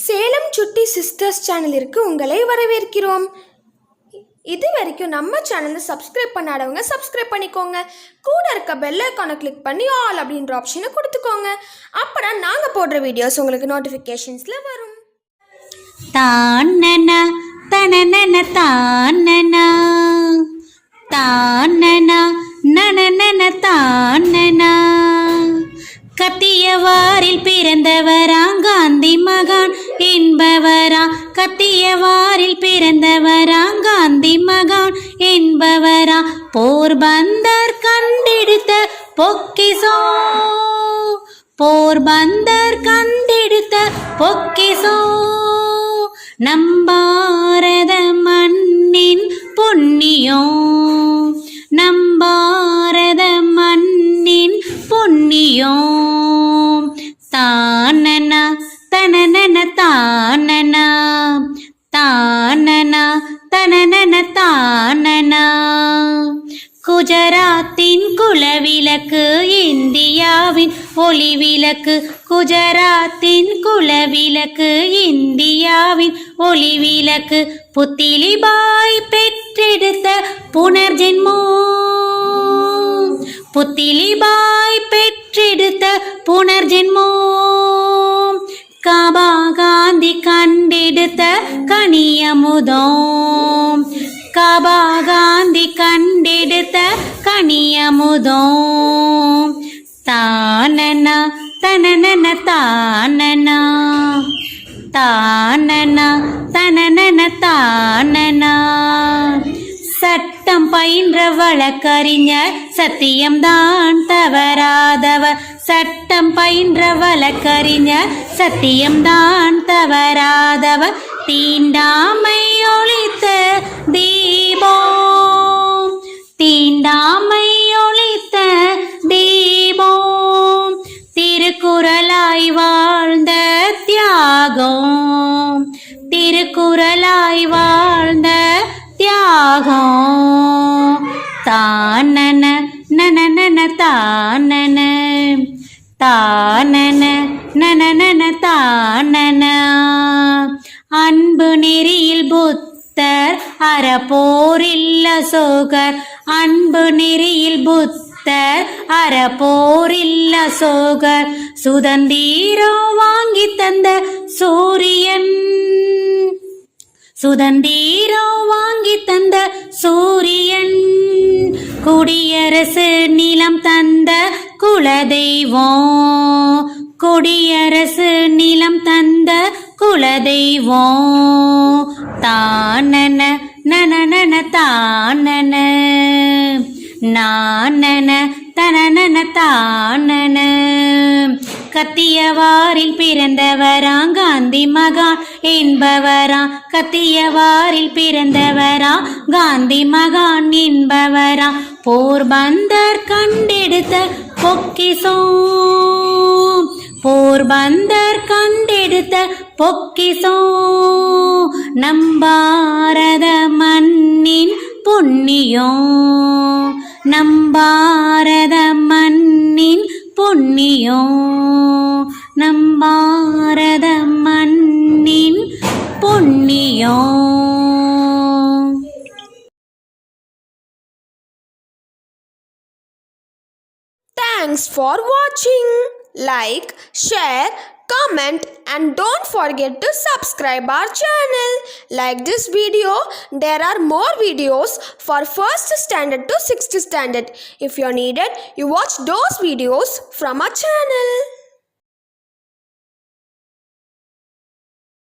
சேலம் சுட்டி சிஸ்டர்ஸ் சேனலிற்கு உங்களை வரவேற்கிறோம். இது வரைக்கும் நம்ம சேனலை சப்ஸ்கிரைப் பண்ணாதவங்க சப்ஸ்கிரைப் பண்ணிக்கோங்க. கூட இருக்க பெல் ஐக்கானை கிளிக் பண்ணி ஆல் அப்படின்ற ஆப்ஷனை கொடுத்துக்கோங்க. அப்பதான் நாங்கள் போடுற வீடியோஸ் உங்களுக்கு நோட்டிஃபிகேஷன்ஸில் வரும். தானனா தனனன தானனா தானனா நனனன தானனா கத்தியவாரில் பிறந்தவரா காந்தி மகான் என்பவரா. கத்தியவாரில் பிறந்தவரா காந்தி மகான் என்பவரா. போர்பந்தர் கண்டெடுத்த பொக்கிசோ போர்பந்தர் கண்டெடுத்த பொக்கிசோ நம் பாரத மண்ணின் பொன்னியோ நம் பாரத மண்ணின் பொன்னியோ. தானனா தனனன தானனா தானனா தனனன தானனா குஜராத்தின் குலவிளக்கு இந்தியாவின் ஒளிவிளக்கு. குஜராத்தின் குலவிளக்கு இந்தியாவின் ஒளிவிளக்கு. புத்திலிபாய் பெற்றெடுத்த புனர்ஜென்மோ புத்திலிபாய் பெற்றெடுத்த புனர்ஜென்மோ. காபா காந்தி கண்டெடுத்த கனியமுதோ காபா காந்தி கண்டெடுத்த கனியமுதோ. தானனா தனனன தானனா தானனா தனனன தானனா சட்டம் பயின்ற வழக்கறிஞர் சத்தியம்தான் தவறாதவர். சட்டம் பயின்ற வழக்கறிஞர் சத்தியம்தான் தவறாதவர். தீண்டாமை ஒழித்த தீபம் தீண்டாமை ஒழித்த தீபம். திருக்குறளாய் வாழ்ந்த தியாகம் திருக்குறளாய் வாழ்ந்த தியாகம். தானன நனனன தானன தானன நனனன தானன அன்பு நெறியில் புத்தர் அறப்போரில் அசோகர். அன்பு நெறியில் புத்தர் அறப்போரில் அசோகர். சுதந்திரம் வாங்கி தந்த சூரியன் சுதந்திரம் வாங்கி தந்த சூரியன். குடியரசு நிலம் தந்த குலதெய்வம் குடியரசு நிலம் தந்த குலதெய்வம். தானன நனனன தானன நானன தனனன தானன கத்தியவாரில் பிறந்தவரா காந்தி மகான் என்பவரா. கத்தியவாரில் பிறந்தவரா காந்தி மகான் என்பவரா. போர்பந்தர் கண்டெடுத்த பொக்கிசோ போர்பந்தர் கண்டெடுத்த பொக்கிசோ நம் பாரத மண்ணின் பொன்னியோ நம் பாரத மண்ணின் பொன்னியோ நம் பாரத மண்ணின் பொன்னியோ. Thanks for watching. Like, share, comment and don't forget to subscribe our channel. Like this video, there are more videos for 1st standard to 6th standard. If you are needed, you watch those videos from our channel.